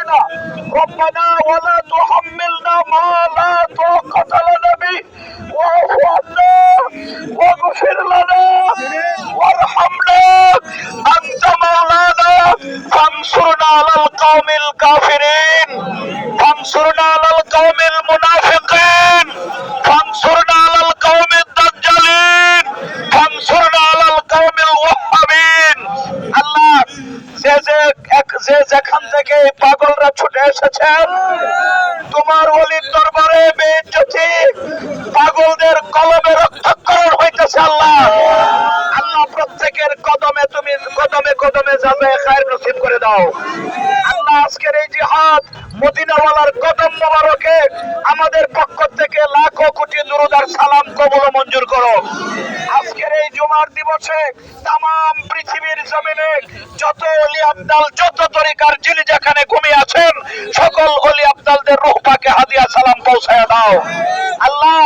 ذنوبنا ربنا ولا تحملنا ما لا طاقة لنا به واعف عنا واغفر لنا وارحمنا أنت مولانا فانصرنا على القوم الكافرين فانصرنا على القوم المنافقين فانصرنا على القوم الدجالين فانصرنا على القوم الوهابين আল্লাহ যে যেখান থেকে পাগলরা ছুটে এসেছেন তোমার ওলির দরবারে বেইজ্জতি পাগলদের কলমে রক্তক্ষরণ হইতেছে আল্লাহ আল্লাহ প্রত্যেকের কদমে তুমি কদমে কদমে যাবে খায়ের নসিব করে দাও আল্লাহ আজকের এই জিহাদ মদিনাওয়ালার কদম মোবারকে আমাদের পক্ষ থেকে লাখো কোটি দুরূদ আর সালাম কবুল ও মঞ্জুর করো আজকের এই জুমার দিবসে तमाम পৃথিবীর জমিনে যত ওলি আব্দাল যত তরিকার যিনি যেখানে ঘুমিয়ে আছেন সকল ওলি আব্দালদের রূহ পাকে হাদিয়া সালাম পৌঁছায়া দাও আল্লাহ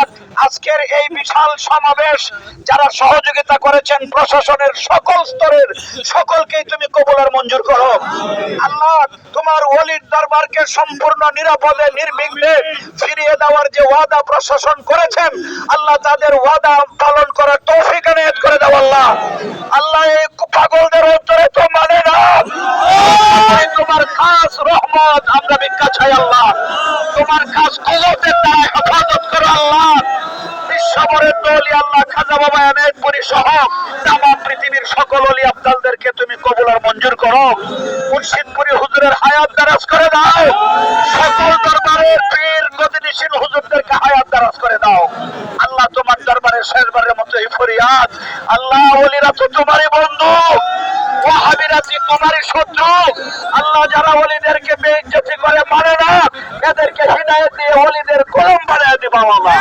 আজকের এই বিশাল সমাবেশ যারা সহযোগিতা করেছেন প্রশাসনের সকল স্তরের সকলকেই তুমি কবুল আর মঞ্জুর করো আল্লাহ তোমার ওলির দরবারকে সম্পূর্ণ নিরাপদে নির্বিঘ্নে ফিরিয়ে দেওয়ার যে ওয়াদা প্রশাসন করেছেন আল্লাহ তাদের ওয়াদা পালন করার তৌফিক এনায়েত করে দাও আল্লাহ আল্লাহ এই পাগলদের অন্তরে তো মানে না তোমার খাস রহমত আমরা ভিক্ষা চাই আল্লাহ তোমার খাস কুদরতের দ্বারা হেফাজত করো আল্লাহ বিশ্বভরের ওলি আল্লাহ খাজা বাবা এনায়েতপুরী সহ तमाम পৃথিবীর সকল ওলি আব্দালদেরকে তুমি কবুল আর মঞ্জুর করো মুর্শিদপুরী হুজুরের হায়াত দারাজ করে দাও সকল দরবারের পীর গদিনিশীন হুজুরদেরকে হায়াত দারাজ করে দাও আল্লাহ তোমার দরবারে শেষবারের মতো এই ফরিয়াদ আল্লাহ ওলিরা তো তোমারই বন্ধু ওয়াহাবিরা তোমারই শত্রু আল্লাহ যারা ওলিদেরকে বেইজ্জতি করে মানে না এদেরকে হিদায়াত দিয়ে ওলিদের কলম বানিয়ে দিবা আল্লাহ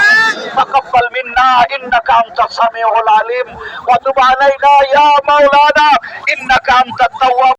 তাকাব্বাল মিন্না ইন্নাকা আনতাস সামিউল আলিম ওয়া তুব আলাইনা ইয়া মাওলানা ইন্নাকা আনতাত তাওয়াব